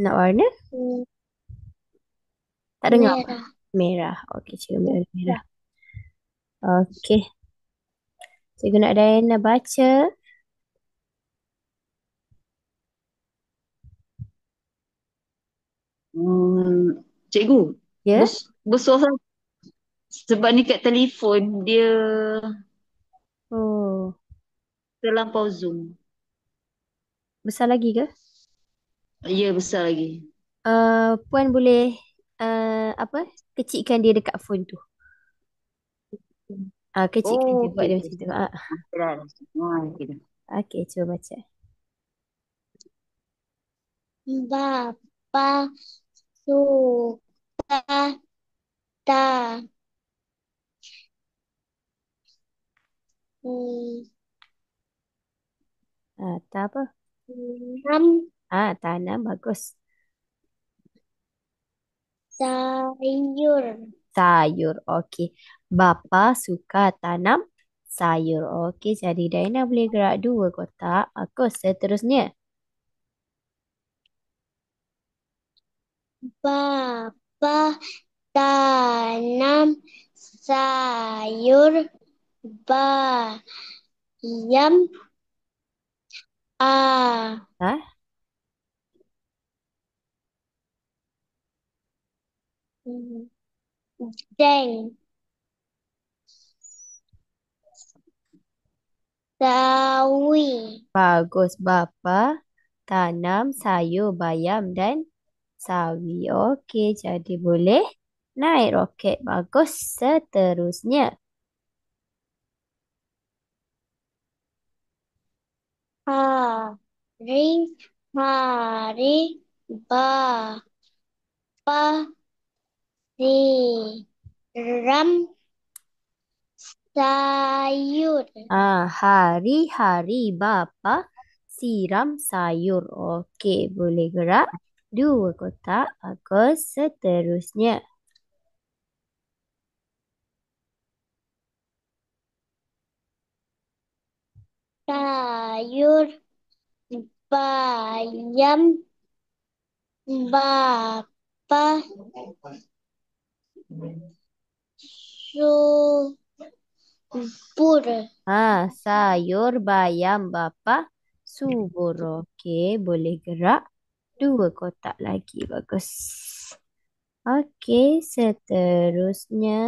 Nak warna? Hmm, Tak dengar apa? merah. Merah. Okey, cikgu ambil warna merah. Okey, cikgu nak Dayana baca. Cikgu, Ya? bersuara sebab ni kat telefon dia Oh, terlampau zoom. besar lagi ke? Ya, besar lagi. Puan boleh apa? Kecilkan dia dekat phone tu. Kecilkan Oh, dia buat okey, dia okey. macam tu. Okey dah. Okey dah. Okey, cuba baca. Bapa suka Tak apa. tanam Tanam bagus. sayur. Sayur. Okey. Bapa suka tanam sayur. Okey, jadi Dayana boleh gerak dua kotak. Bagus. Seterusnya. Bapa tanam sayur bayam. A Ah, Deng sawi. bagus. Bapa tanam sayur bayam dan sawi. Okey, jadi boleh naik roket. Bagus. Seterusnya. Hari hari ba pa siram sayur. Hari-hari bapa siram sayur. Okey, boleh gerak. Dua kotak. Bagus. Seterusnya. Sayur bayam bapa subur. Sayur bayam bapa subur. Okey, boleh gerak. Dua kotak lagi. Bagus. Okey, seterusnya.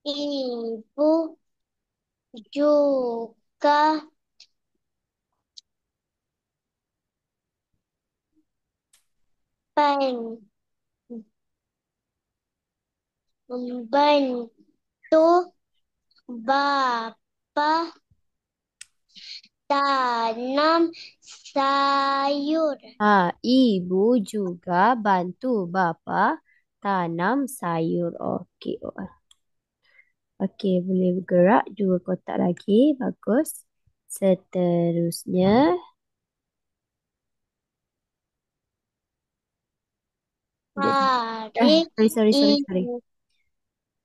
Ibu juga pen membantu Bapak tanam sayur. Ibu juga bantu bapa tanam sayur. Okey. Okey, boleh bergerak. Dua kotak lagi. Bagus. Seterusnya. Sekejap, sekejap. Hari Sorry. ini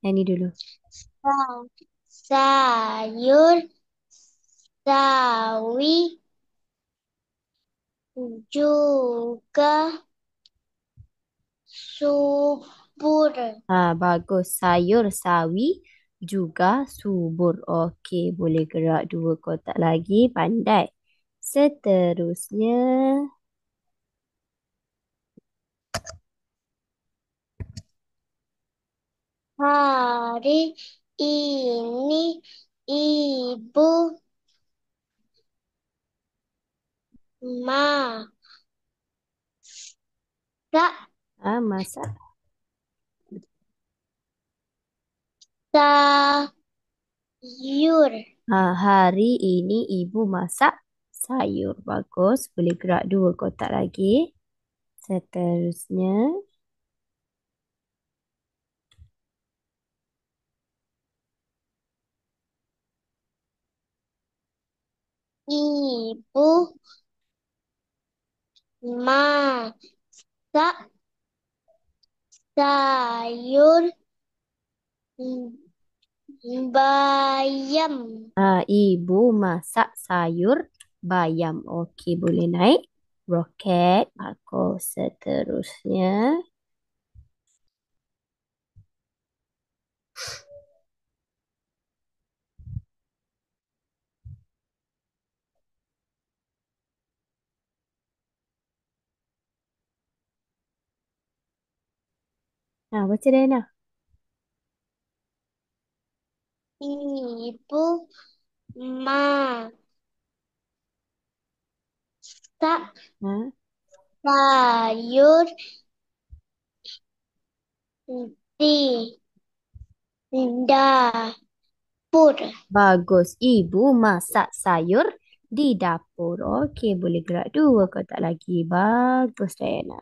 Yang ni dulu. sayur sawi juga subur. Bagus. Sayur sawi juga subur. Okey, boleh gerak dua kotak lagi. Pandai. Seterusnya. Hari ini ibu masak Masak. sayur. Hari ini ibu masak sayur. Bagus. Boleh gerak dua kotak lagi. Seterusnya. Ibu masak sayur Bayam. Ibu masak sayur bayam. Okey, boleh naik. Roket. Aku seterusnya. Baca Dayana. Ibu masak Ha? sayur di dapur. Bagus. Ibu masak sayur di dapur. Okey, boleh gerak dua kotak lagi. Bagus, Dayana.